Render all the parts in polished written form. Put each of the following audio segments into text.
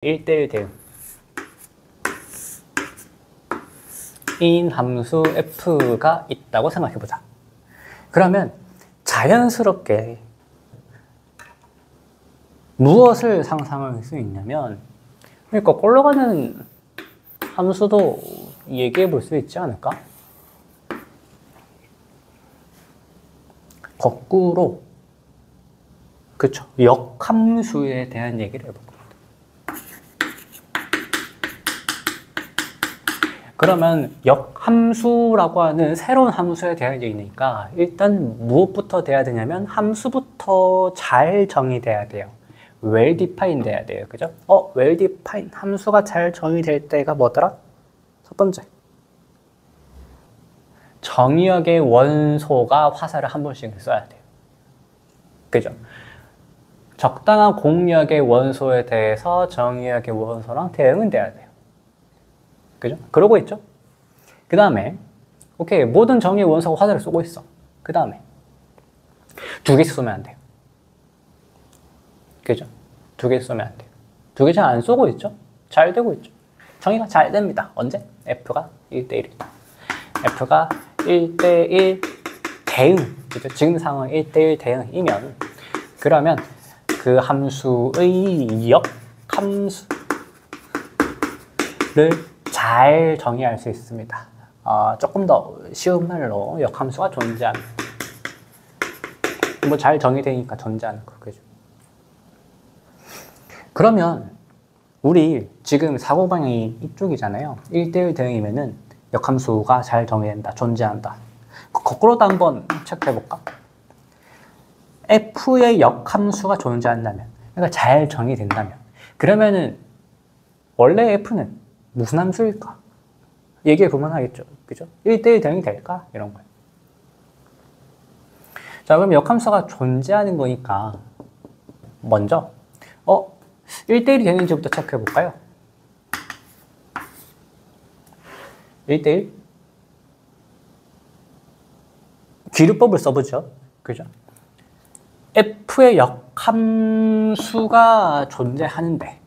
1대1 대응 인 함수 f가 있다고 생각해보자. 그러면 자연스럽게 무엇을 상상할 수 있냐면, 그러니까 거꾸로 가는 함수도 얘기해 볼 수 있지 않을까? 거꾸로, 그쵸, 역함수에 대한 얘기를 해볼 겁니다. 그러면 역함수라고 하는 새로운 함수에 대한 얘기니까 일단 무엇부터 돼야 되냐면 함수부터 잘 정의돼야 돼요. well defined 돼야 돼요. 그죠? well defined 함수가 잘 정의될 때가 뭐더라? 첫 번째, 정의역의 원소가 화살을 한 번씩 써야 돼요. 그죠? 적당한 공역의 원소에 대해서 정의역의 원소랑 대응은 돼야 돼요. 그죠? 그러고 있죠? 그 다음에, 오케이, 모든 정의의 원소가 화살을 쏘고 있어. 그 다음에, 두 개씩 쏘면 안 돼요. 그죠? 두 개씩 쏘면 안 돼요. 두 개 잘 안 쏘고 있죠? 잘 되고 있죠? 정의가 잘 됩니다. 언제? F가 1대1. F가 1대1 대응. 그죠? 지금 상황 1대1 대응이면, 그러면 그 함수의 역함수를 잘 정의할 수 있습니다. 조금 더 쉬운 말로 역함수가 존재합니다. 뭐 잘 정의되니까 존재하는 거, 그죠? 그러면 우리 지금 사고방향이 이쪽이잖아요. 1대1 대응이면은 역함수가 잘 정의된다, 존재한다. 거꾸로도 한번 체크해볼까? F의 역함수가 존재한다면, 그러니까 잘 정의된다면, 그러면은 원래 F는 무슨 함수일까? 얘기해 보면 하겠죠. 그죠? 1대1 대응이 될까? 이런 거예요. 자, 그럼 역함수가 존재하는 거니까 먼저 1대1이 되는지부터 체크해 볼까요? 1대1 기류법을 써보죠. 그죠? F의 역함수가 존재하는데,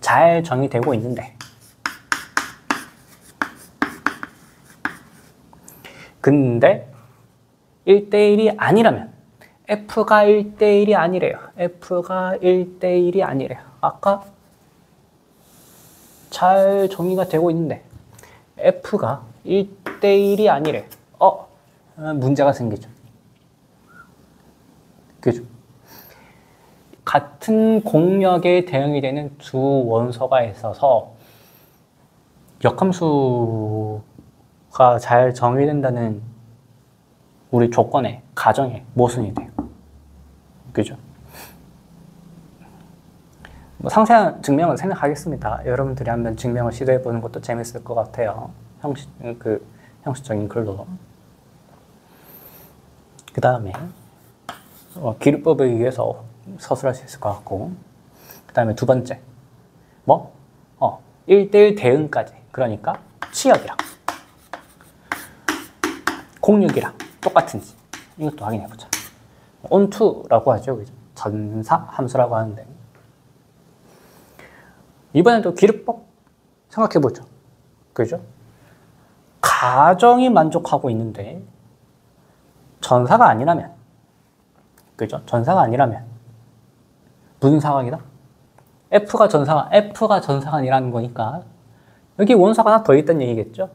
잘 정의되고 있는데, 근데 1대1이 아니라면, F가 1대1이 아니래요. F가 1대1이 아니래요. 아까 잘 정의가 되고 있는데 F가 1대1이 아니래요. 문제가 생기죠. 그죠? 같은 공역에 대응이 되는 두 원소가 있어서 역함수가 잘 정의된다는 우리 조건에, 가정에 모순이 돼요. 그죠? 뭐 상세한 증명을 생각하겠습니다. 여러분들이 한번 증명을 시도해 보는 것도 재밌을 것 같아요. 형식적인 글로. 그 다음에 기류법에 의해서 서술할 수 있을 것 같고, 그 다음에 두 번째, 1대1 대응까지, 그러니까 치역이랑 공역이랑 똑같은지 이것도 확인해보자. onto라고 하죠. 그죠? 전사 함수라고 하는데, 이번에도 기류법 생각해보죠. 그죠? 가정이 만족하고 있는데 전사가 아니라면, 그죠? 전사가 아니라면 무슨 상황이다? F가 전사가 아니라는 거니까 여기 원소가 하나 더 있다는 얘기겠죠?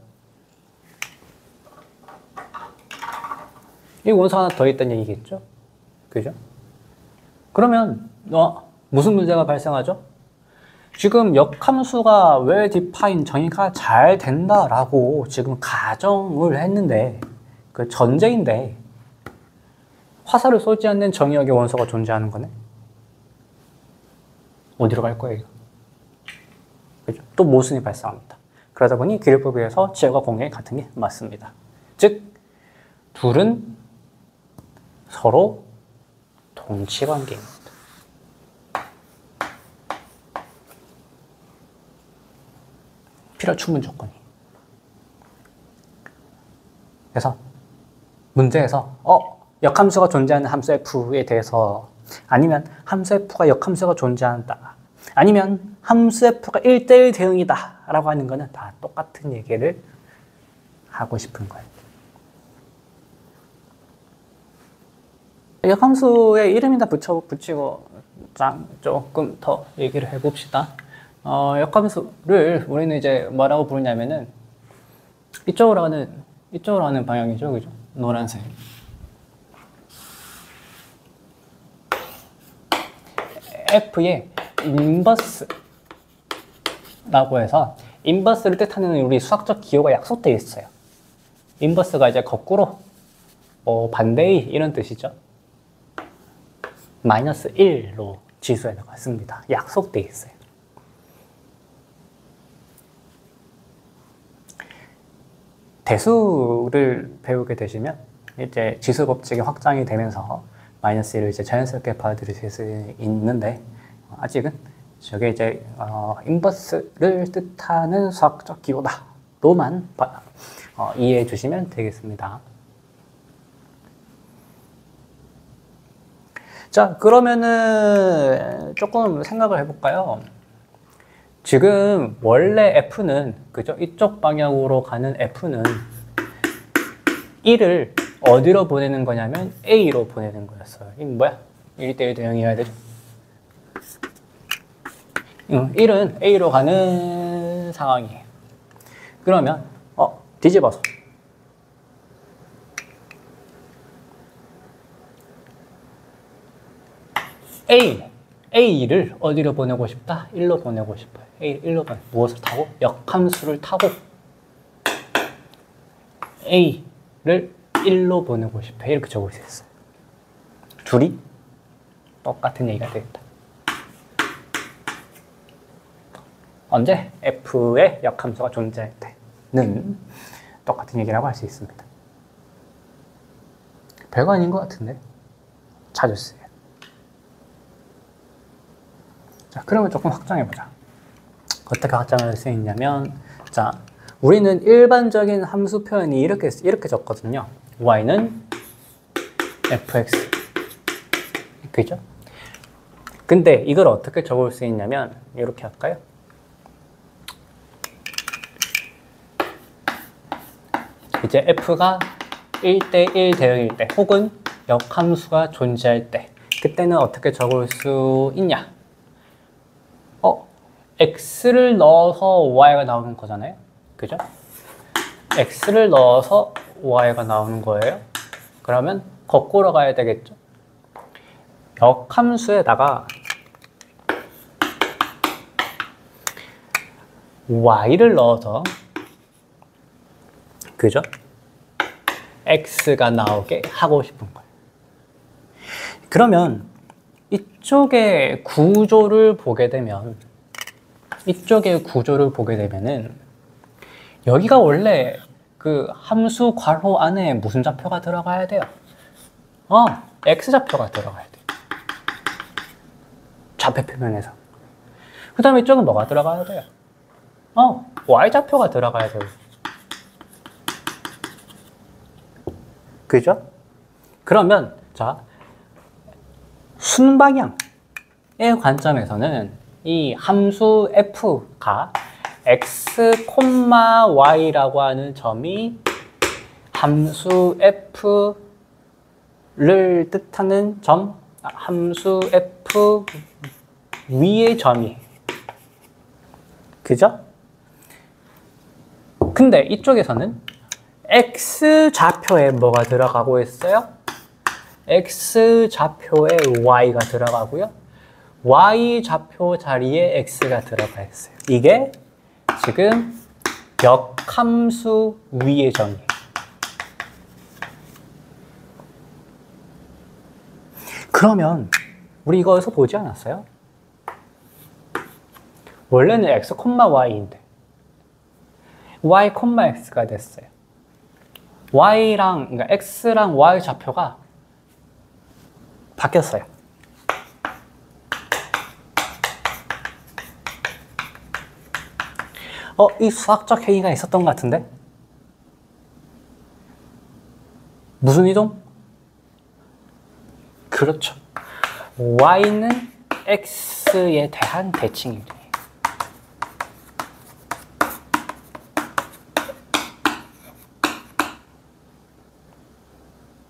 이 원소가 하나 더 있다는 얘기겠죠? 그죠? 그러면 무슨 문제가 발생하죠? 지금 역함수가 well defined, 정의가 잘 된다라고 지금 가정을 했는데, 그 전제인데 화살을 쏘지 않는 정의역의 원소가 존재하는 거네? 어디로 갈 거예요? 그죠? 또 모순이 발생합니다. 그러다 보니 기류법에 의해서 지역과 공역이 같은 게 맞습니다. 즉, 둘은 서로 동치관계입니다. 필요 충분 조건이. 그래서 문제에서 역함수가 존재하는 함수 F에 대해서, 아니면 함수 F가 역함수가 존재한다, 아니면 함수 f가 1대1 대응이다 라고 하는 거는 다 똑같은 얘기를 하고 싶은 거예요. 역함수의 이름이나 붙이고 조금 더 얘기를 해봅시다. 역함수를 우리는 이제 뭐라고 부르냐면은 이쪽으로 하는 방향이죠, 그죠? 노란색. F의 인버스라고 해서 인버스를 뜻하는 우리 수학적 기호가 약속되어 있어요. 인버스가 이제 거꾸로 반대의 이런 뜻이죠. 마이너스 1로 지수에다가 씁니다. 약속되어 있어요. 대수를 배우게 되시면 이제 지수 법칙이 확장이 되면서 마이너스 1을 이제 자연스럽게 받아들일 수 있는데 아직은 저게 이제 인버스를 뜻하는 수학적 기호다 로만 이해해 주시면 되겠습니다. 자, 그러면은 조금 생각을 해볼까요? 지금 원래 F는, 그죠? 이쪽 방향으로 가는 F는 1을 어디로 보내는 거냐면 A로 보내는 거였어요. 이 뭐야? 1대1 대응이어야 되죠? 1은 A로 가는 상황이에요. 그러면 뒤집어서 A를 어디로 보내고 싶다? 1로 보내고 싶어요. A를 1로 보내. 무엇을 타고? 역함수를 타고 A를 1로 보내고 싶어요. 이렇게 적을 수 있어요. 둘이 똑같은 얘기가 되겠다. 언제? F의 역함수가 존재할 때는 똑같은 얘기라고 할 수 있습니다. 별거 아닌 것 같은데? 찾았어요. 자, 그러면 조금 확장해보자. 어떻게 확장할 수 있냐면, 자, 우리는 일반적인 함수 표현이 이렇게 적거든요. y는 fx. 그죠? 근데 이걸 어떻게 적을 수 있냐면, 이렇게 할까요? 이제 f가 1대1 대응일 때, 혹은 역함수가 존재할 때, 그때는 어떻게 적을 수 있냐? x를 넣어서 y가 나오는 거잖아요. 그죠? x를 넣어서 y가 나오는 거예요. 그러면 거꾸로 가야 되겠죠. 역함수에다가 y를 넣어서, 그죠? x가 나오게 하고 싶은 거예요. 그러면 이쪽의 구조를 보게 되면은 여기가 원래 그 함수 괄호 안에 무슨 좌표가 들어가야 돼요? x좌표가 들어가야 돼요. 좌표 표면에서. 그 다음에 이쪽은 뭐가 들어가야 돼요? y좌표가 들어가야 돼요. 그죠? 그러면 자, 순방향의 관점에서는 이 함수 f가 x, y라고 하는 점이 함수 f를 뜻하는 점, 함수 f 위의 점이, 그죠? 근데 이쪽에서는 x좌표에 뭐가 들어가고 있어요? x좌표에 y가 들어가고요. y좌표 자리에 x가 들어가 있어요. 이게 지금 역함수 위의 점이에요. 그러면 우리 이거에서 보지 않았어요? 원래는 x, y인데 y, x가 됐어요. 그러니까 x랑 y 좌표가 바뀌었어요. 이 수학적 행위가 있었던 것 같은데? 무슨 이동? 그렇죠. y는 x에 대한 대칭이 돼.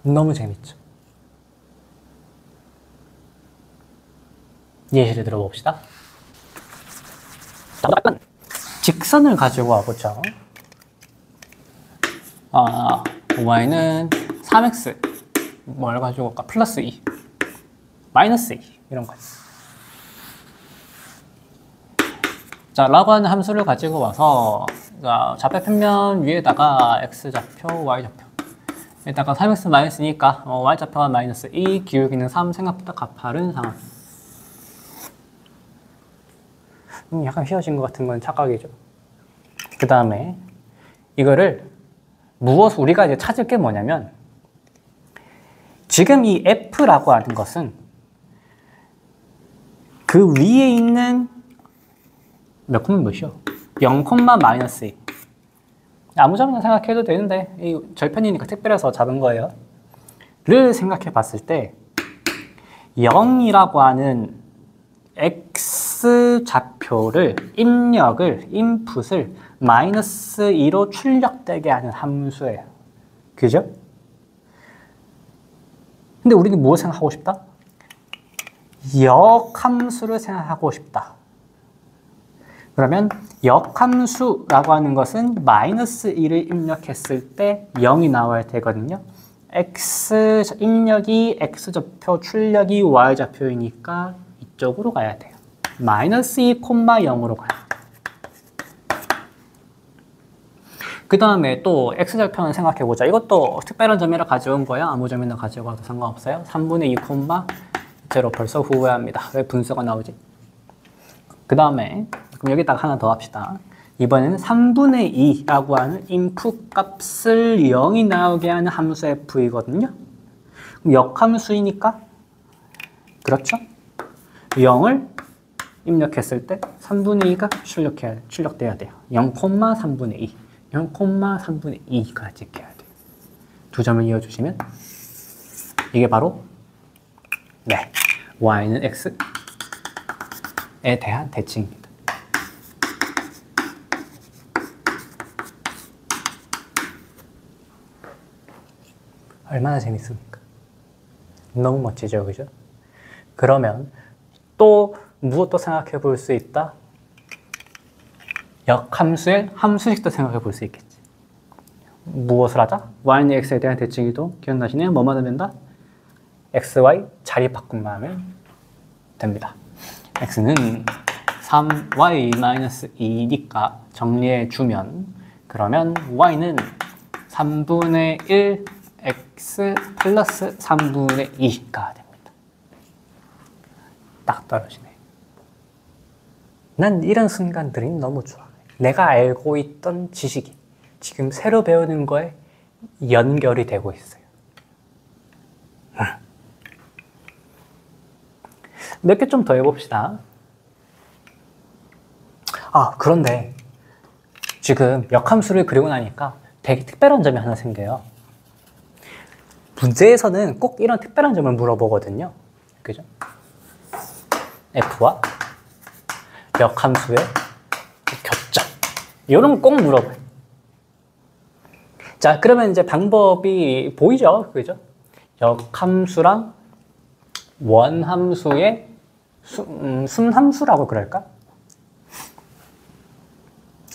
너무 재밌죠? 예시를 들어봅시다. 직선을 가지고 와보죠. y는 3x 뭘 가지고 올까? 플러스 2 마이너스 2 이런 거. 자, 라고 하는 함수를 가지고 와서 자, 좌표 평면 위에다가 x좌표, y좌표 에다가 3x 마이너스니까 y좌표가 마이너스 2, 기울기는 3, 생각보다 가파른 상황. 약간 휘어진 것 같은 건 착각이죠. 그 다음에 이거를 우리가 이제 찾을 게 뭐냐면, 지금 이 f라고 하는 것은 그 위에 있는 몇 콤마 몇이요? 0, 마이너스 2. 아무 점이나 생각해도 되는데 이 절편이니까 특별해서 잡은 거예요. 를 생각해 봤을 때 0이라고 하는 x 좌표를 인풋을 마이너스 2로 출력되게 하는 함수예요. 그죠? 근데 우리는 뭐 생각하고 싶다? 역함수를 생각하고 싶다. 그러면 역함수라고 하는 것은 마이너스 2를 입력했을 때 0이 나와야 되거든요. x 입력이 x좌표, 출력이 y좌표이니까 이쪽으로 가야 돼요. 마이너스 2, 0으로 가요. 그 다음에 또 x좌표는 생각해보자. 이것도 특별한 점이라 가져온 거야. 아무 점이나 가지고 와도 상관없어요. 3분의 2, 0 벌써 후회합니다. 왜 분수가 나오지? 그 다음에 그럼 여기다가 하나 더 합시다. 이번에는 3분의 2라고 하는 인풋 값을 0이 나오게 하는 함수 f이거든요. 그럼 역함수이니까 그렇죠? 0을 입력했을 때 3분의 2가 출력돼야 돼요. 0,3분의 2, 0,3분의 2까지 해야 돼요. 두 점을 이어주시면 이게 바로 y는 x에 대한 대칭입니다. 얼마나 재밌습니까? 너무 멋지죠, 그죠? 그러면 또 무엇도 생각해 볼 수 있다? 역함수의 함수식도 생각해 볼 수 있겠지. 무엇을 하자? y는 x에 대한 대칭이도 기억나시네요? 뭐만 하면 된다? xy 자리 바꿈만 하면 됩니다. x는 3y-2니까 정리해 주면, 그러면 y는 3분의 1 x 플러스 3분의 2가 됩니다. 딱 떨어지네. 난 이런 순간들이 너무 좋아. 내가 알고 있던 지식이 지금 새로 배우는 거에 연결이 되고 있어요. 몇 개 좀 더 해봅시다. 그런데 지금 역함수를 그리고 나니까 되게 특별한 점이 하나 생겨요. 문제에서는 꼭 이런 특별한 점을 물어보거든요. 그죠? f와 역함수의 교점. 이런 거 꼭 물어봐요. 자, 그러면 이제 방법이 보이죠? 그죠? 역함수랑 원함수의 순함수라고 그럴까?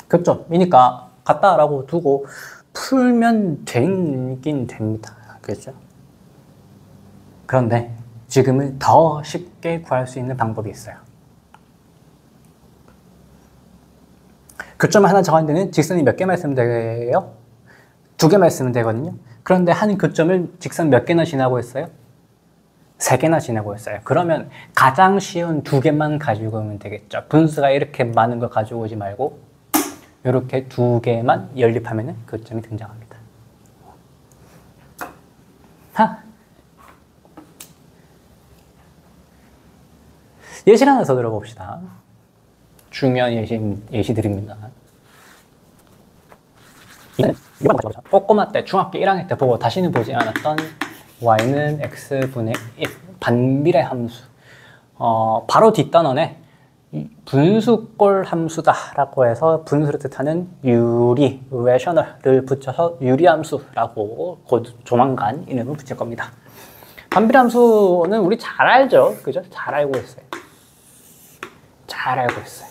교점이니까 같다라고 두고 풀면 되긴 됩니다. 그렇죠? 그런데 지금은 더 쉽게 구할 수 있는 방법이 있어요. 교점을 하나 정할 때는 직선이 몇 개만 있으면 돼요? 2개만 있으면 되거든요. 그런데 한 교점을 직선 몇 개나 지나고 있어요? 3개나 지나고 있어요. 그러면 가장 쉬운 2개만 가지고 오면 되겠죠. 분수가 이렇게 많은 걸 가지고 오지 말고 이렇게 2개만 연립하면 교점이 등장합니다. 예시를 하나 더 들어봅시다. 중요한 예시들입니다. 이건 꼬꼬마 때, 중학교 1학년 때 보고 다시는 보지 않았던 y는 x분의 1 반비례 함수. 바로 뒷단원에 분수꼴 함수다라고 해서 분수를 뜻하는 유리, rational을 붙여서 유리함수라고 곧 조만간 이름을 붙일 겁니다. 반비례함수는 우리 잘 알죠? 그죠? 잘 알고 있어요. 잘 알고 있어요.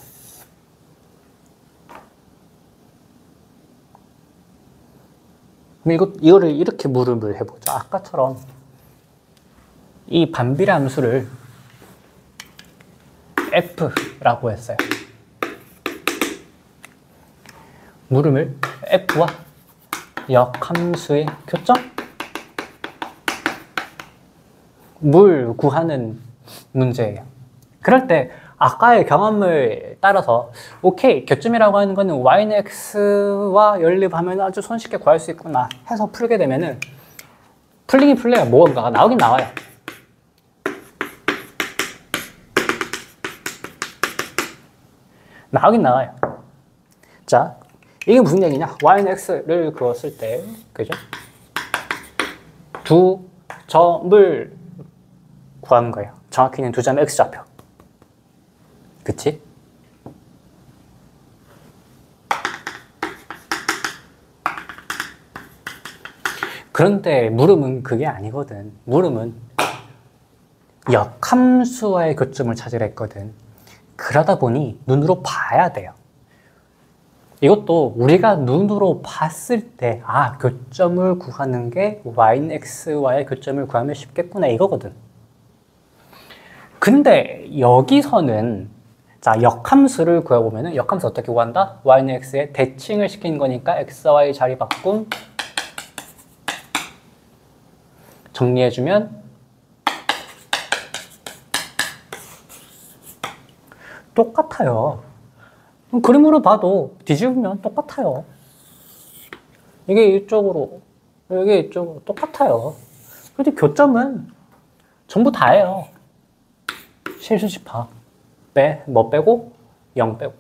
그럼 이거를 이렇게 물음을 해보죠. 아까처럼 이 반비례함수를 F라고 했어요. 물음을 F와 역함수의 교점? 물 구하는 문제예요. 그럴 때 아까의 경험을 따라서 오케이, 교점이라고 하는 거는 y는 x와 연립하면 아주 손쉽게 구할 수 있구나 해서 풀게 되면은 풀리긴 풀려요. 뭔가가 나오긴 나와요. 나오긴 나와요. 자, 이게 무슨 얘기냐? y는 x를 그었을 때, 그죠? 두 점을 구하는 거예요. 정확히는 두 점의 x좌표. 그치? 그런데 물음은 그게 아니거든. 물음은 역함수와의 교점을 찾으려 했거든. 그러다 보니 눈으로 봐야 돼요. 이것도 우리가 눈으로 봤을 때 교점을 구하는 게 y는 x와의 교점을 구하면 쉽겠구나 이거거든. 근데 여기서는 자, 역함수를 구해보면은 역함수 어떻게 구한다? y는 x에 대칭을 시키는 거니까 x와 y 자리 바꿈 정리해주면 똑같아요. 그림으로 봐도 뒤집으면 똑같아요. 이게 이쪽으로, 이게 이쪽으로 똑같아요. 근데 교점은 전부 다예요. 실수집합. 뭐 빼고? 0 빼고.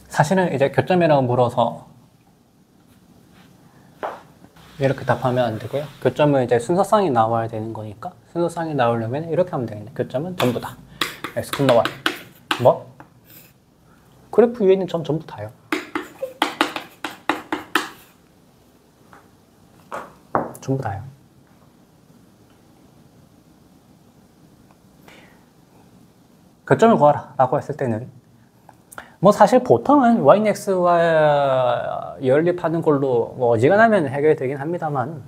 사실은 이제 교점이라고 물어서 이렇게 답하면 안 되고요. 교점은 이제 순서상이 나와야 되는 거니까 순서상이 나오려면 이렇게 하면 되겠네. 교점은 전부 다. x, y. 뭐? 그래프 위에 있는 점 전부 다요. 전부 다요. 교점을 구하라 라고 했을 때는 뭐 사실 보통은 y는 x와 연립하는 걸로 뭐 어지간하면 해결되긴 합니다만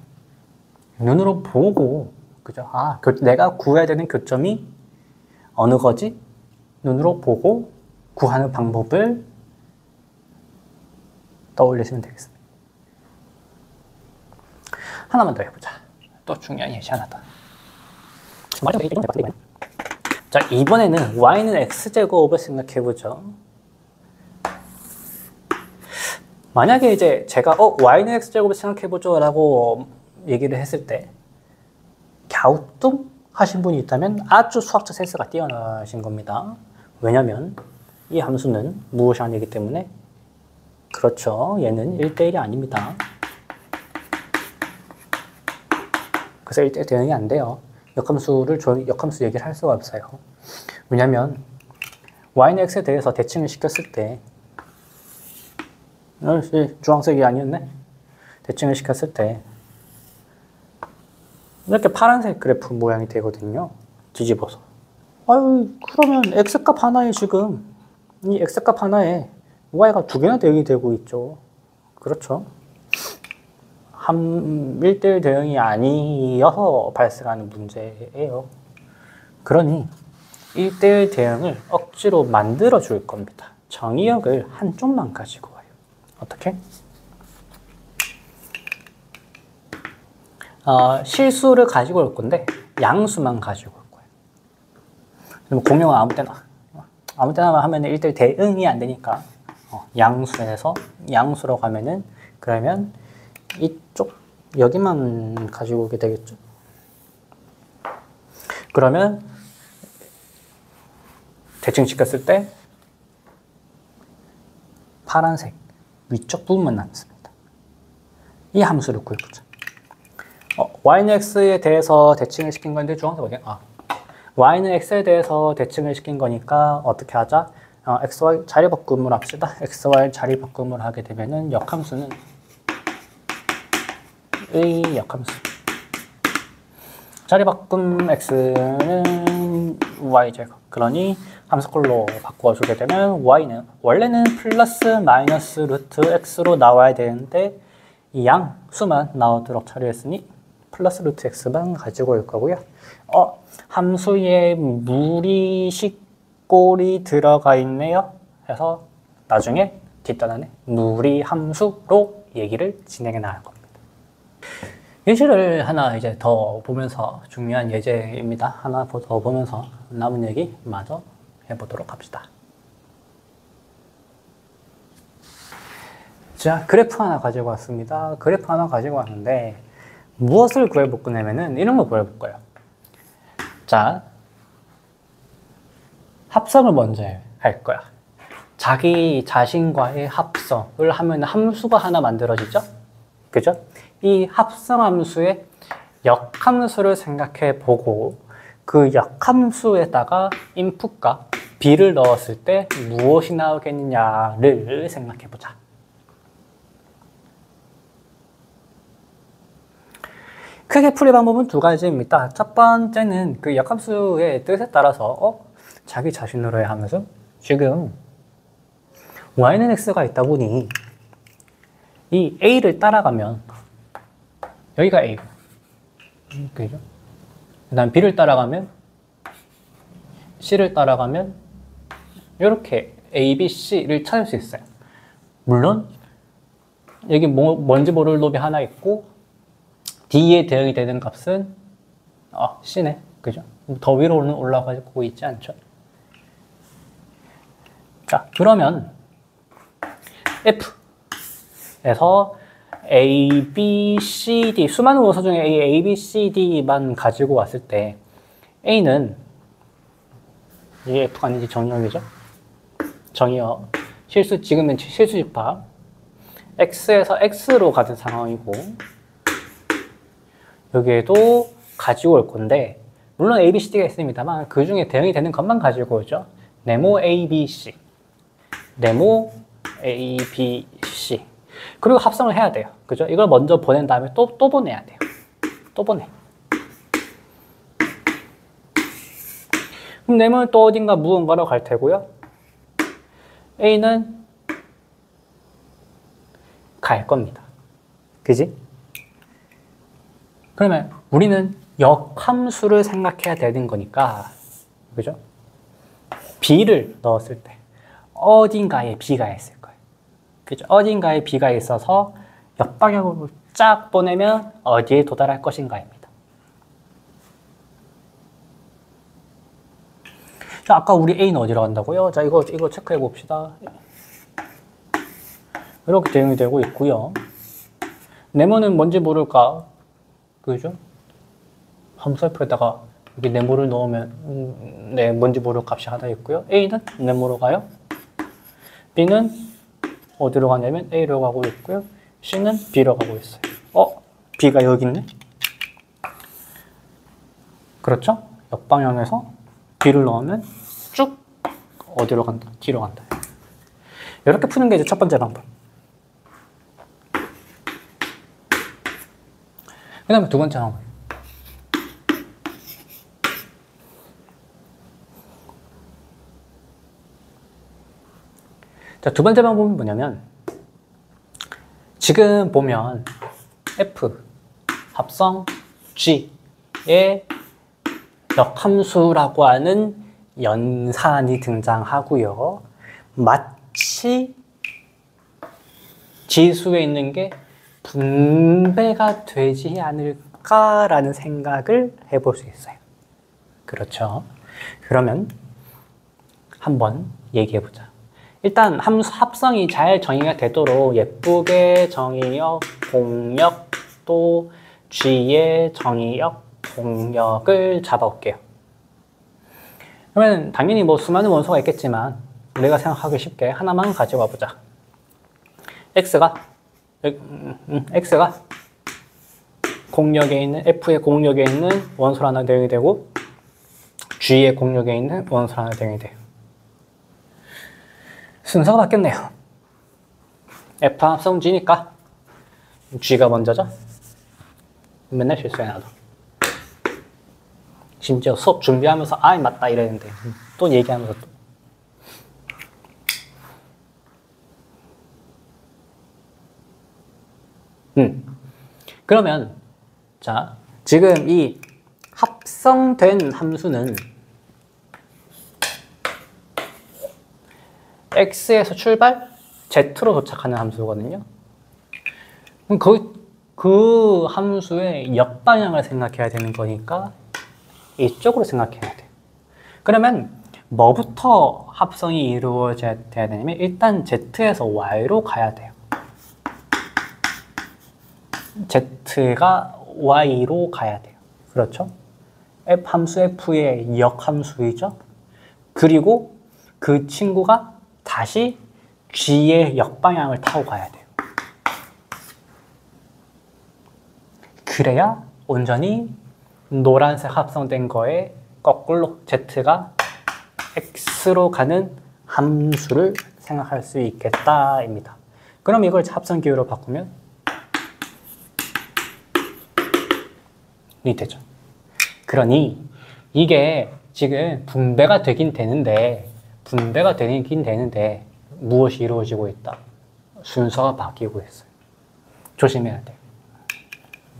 눈으로 보고 그죠? 내가 구해야 되는 교점이 어느 거지? 눈으로 보고 구하는 방법을 떠올리시면 되겠습니다. 하나만 더 해보자. 또 중요한 예시 하나 더. 자, 이번에는 y는 x제곱을 생각해보죠. 만약에 이제 제가 y는 x제곱을 생각해보죠 라고 얘기를 했을 때 갸우뚱 하신 분이 있다면 아주 수학적 센스가 뛰어나신 겁니다. 왜냐면 이 함수는 무엇이 아니기 때문에 그렇죠. 얘는 1대1이 아닙니다. 그래서 1대1 대응이 안 돼요. 역함수 얘기를 할 수가 없어요. 왜냐면 y는 x에 대해서 대칭을 시켰을 때 주황색이 아니었네? 대칭을 시켰을 때 이렇게 파란색 그래프 모양이 되거든요. 뒤집어서. 그러면 x값 하나에 지금 이 x값 하나에 y가 두 개나 대응이 되고 있죠. 그렇죠? 1대1 대응이 아니어서 발생하는 문제예요. 그러니 1대1 대응을 억지로 만들어 줄 겁니다. 정의역을 한쪽만 가지고 와요. 어떻게? 실수를 가지고 올 건데 양수만 가지고 올 거예요. 공용은 아무 때나 하면 1대1 대응이 안 되니까 양수에서 양수로 가면은 그러면 이쪽 여기만 가지고 오게 되겠죠. 그러면 대칭시켰을 때 파란색 위쪽 부분만 남습니다. 이 함수를 구해보자. y는 x에 대해서 대칭을 시킨 건데 중앙선 어디야? y는 x에 대해서 대칭을 시킨 거니까 어떻게 하자? xy 자리 바꿈을 합시다. xy 자리 바꿈을 하게 되면은 역함수는 의 역함수. 자리 바꿈 x는 y제곱. 그러니 함수꼴로 바꿔주게 되면 y는 원래는 플러스 마이너스 루트 x로 나와야 되는데 이 양 수만 나오도록 처리했으니 플러스 루트 x만 가지고 올 거고요. 함수에 무리식꼴이 들어가 있네요. 해서 나중에 뒷단원에 무리함수로 얘기를 진행해 나갈 겁니다. 예시를 하나 이제 더 보면서 중요한 예제입니다. 하나 더 보면서 남은 얘기 마저 해보도록 합시다. 자, 그래프 하나 가지고 왔습니다. 그래프 하나 가지고 왔는데 무엇을 구해볼 거냐면은 이런 걸 구해볼 거예요. 자, 합성을 먼저 할 거야. 자기 자신과의 합성을 하면 함수가 하나 만들어지죠? 그죠? 이 합성 함수의 역함수를 생각해 보고 그 역함수에다가 인풋과 b를 넣었을 때 무엇이 나오겠느냐를 생각해 보자. 크게 풀이 방법은 두 가지입니다. 첫 번째는 그 역함수의 뜻에 따라서 자기 자신으로의 함수? 지금 y는 x가 있다 보니 이 a를 따라가면 여기가 a, 그죠? 그 다음 b를 따라가면 c를 따라가면 이렇게 a, b, c를 찾을 수 있어요. 물론 여기 뭔지 모를 놈이 하나 있고 D에 대응이 되는 값은 C네, 그죠? 더 위로 올라가고 있지 않죠? 자, 그러면 F에서 A, B, C, D 수많은 원소 중에 A, B, C, D만 가지고 왔을 때 A는 이게 F가 아닌지 정의역이죠? 정의역 지금은 실수 집합 X에서 X로 가는 상황이고 여기에도 가지고 올 건데 물론 A, B, C, D가 있습니다만 그 중에 대응이 되는 것만 가지고 오죠. 네모 A, B, C 네모 A, B, C 그리고 합성을 해야 돼요. 그죠? 이걸 먼저 보낸 다음에 또 보내야 돼요. 또 보내. 그럼 네모는 또 어딘가 무언가로 갈 테고요. A는 갈 겁니다. 그지? 그러면 우리는 역함수를 생각해야 되는 거니까, 그죠? B를 넣었을 때 어딘가에 B가 있을 거예요. 그죠? 어딘가에 B가 있어서 역방향으로 쫙 보내면 어디에 도달할 것인가입니다. 자, 아까 우리 A는 어디로 간다고요? 자, 이거 체크해 봅시다. 이렇게 대응이 되고 있고요. 네모는 뭔지 모를까? 그죠? 함수에다가 여기 네모를 넣으면 뭔지 모를 값이 하나 있고요. A는 네모로 가요. B는 어디로 가냐면 A로 가고 있고요. C는 B로 가고 있어요. B가 여기 있네? 그렇죠? 역방향에서 B를 넣으면 쭉 어디로 간다? D로 간다. 이렇게 푸는 게 이제 첫 번째 방법. 그 다음에 두 번째 방법. 자, 두 번째 방법은 뭐냐면 지금 보면 F 합성 G의 역함수라고 하는 연산이 등장하고요. 마치 지수에 있는 게 분배가 되지 않을까라는 생각을 해볼 수 있어요. 그렇죠? 그러면 한번 얘기해보자. 일단 함수 합성이 잘 정의가 되도록 예쁘게 정의역, 공역, 또 G의 정의역, 공역을 잡아올게요. 그러면 당연히 뭐 수많은 원소가 있겠지만 우리가 생각하기 쉽게 하나만 가지고 와보자. X가 x가 공역에 있는 f의 공역에 있는 원소로 하나 대응이 되고 g의 공역에 있는 원소로 하나 대응이 돼요. 순서가 바뀌었네요. f 합성 g니까 g가 먼저죠. 맨날 실수해 나도. 심지어 수업 준비하면서 아이 맞다 이랬는데 또 얘기하면서 또. 그러면 자 지금 이 합성된 함수는 x에서 출발 z로 도착하는 함수거든요. 그럼 그 함수의 역방향을 생각해야 되는 거니까 이쪽으로 생각해야 돼요. 그러면 뭐부터 합성이 이루어져야 되냐면 일단 z에서 y로 가야 돼요. z가 y로 가야 돼요. 그렇죠? f 함수 f의 역함수이죠. 그리고 그 친구가 다시 g의 역방향을 타고 가야 돼요. 그래야 온전히 노란색 합성된 거에 거꾸로 z가 x로 가는 함수를 생각할 수 있겠다입니다. 그럼 이걸 합성 기호로 바꾸면 이 되죠. 그러니 이게 지금 분배가 되긴 되는데 무엇이 이루어지고 있다? 순서가 바뀌고 있어요. 조심해야 돼요.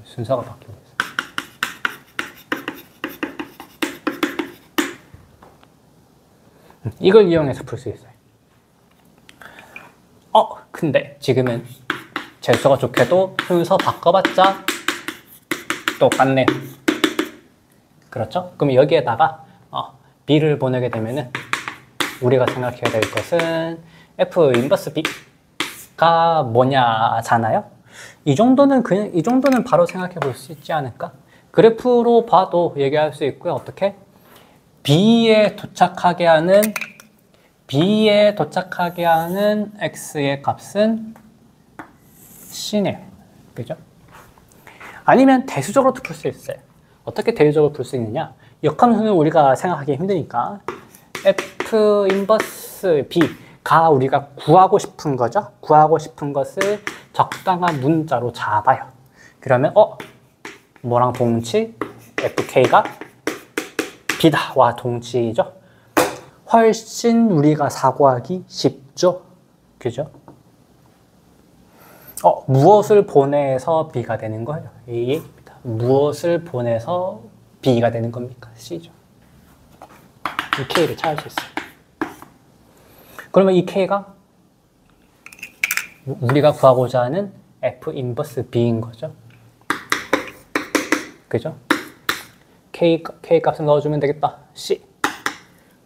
순서가 바뀌고 있어요. 이걸 이용해서 풀 수 있어요. 근데 지금은 재수가 좋게도 순서 바꿔봤자 똑같네요. 그렇죠? 그럼 여기에다가 b를 보내게 되면은 우리가 생각해야 될 것은 f 인버스 b가 뭐냐잖아요. 이 정도는 바로 생각해 볼 수 있지 않을까? 그래프로 봐도 얘기할 수 있고요. 어떻게? B에 도착하게 하는 x의 값은 C네요. 그죠? 아니면 대수적으로도 풀 수 있어요. 어떻게 대수적으로 풀 수 있느냐? 역함수는 우리가 생각하기 힘드니까 F 인버스 B가 우리가 구하고 싶은 거죠. 구하고 싶은 것을 적당한 문자로 잡아요. 그러면 뭐랑 동치? FK가 B다와 동치이죠. 훨씬 우리가 사고하기 쉽죠. 그죠? 무엇을 보내서 B가 되는 거예요? 이 얘기입니다. 무엇을 보내서 B가 되는 겁니까? C죠. 이 K를 찾을 수 있어요. 그러면 이 K가 우리가 구하고자 하는 F 인버스 B인 거죠. 그죠? K 값을 넣어주면 되겠다. C.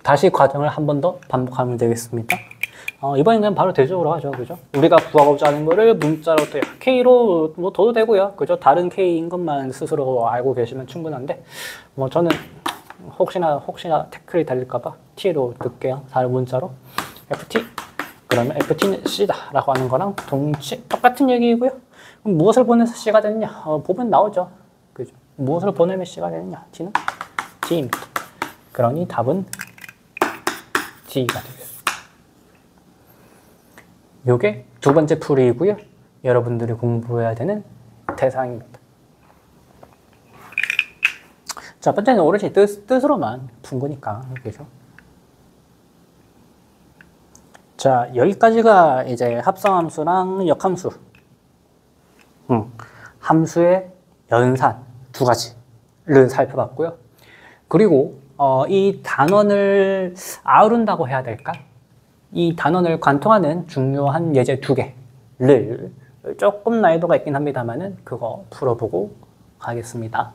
다시 과정을 한 번 더 반복하면 되겠습니다. 이번에는 바로 대적으로 하죠. 그죠? 우리가 구하고자 하는 거를 문자로 또 K로 뭐 둬도 되고요. 그죠? 다른 K인 것만 스스로 알고 계시면 충분한데, 저는 혹시나 태클이 달릴까봐 T로 넣을게요. 다른 문자로. FT. 그러면 FT는 C다 라고 하는 거랑 동치 똑같은 얘기이고요. 그럼 무엇을 보내서 C가 되느냐? 보면 나오죠. 그죠? 무엇을 보내면 C가 되느냐? T는 D입니다. 그러니 답은 D가 되겠습니다. 요게 두 번째 풀이이고요. 여러분들이 공부해야 되는 대상입니다. 첫 번째는 오롯이 뜻으로만 푼 거니까. 그죠? 자, 여기까지가 이제 합성함수랑 역함수. 함수의 연산 두 가지를 살펴봤고요. 그리고 이 단원을 아우른다고 해야 될까? 이 단원을 관통하는 중요한 예제 두 개를 조금 난이도가 있긴 합니다만은 그거 풀어보고 가겠습니다.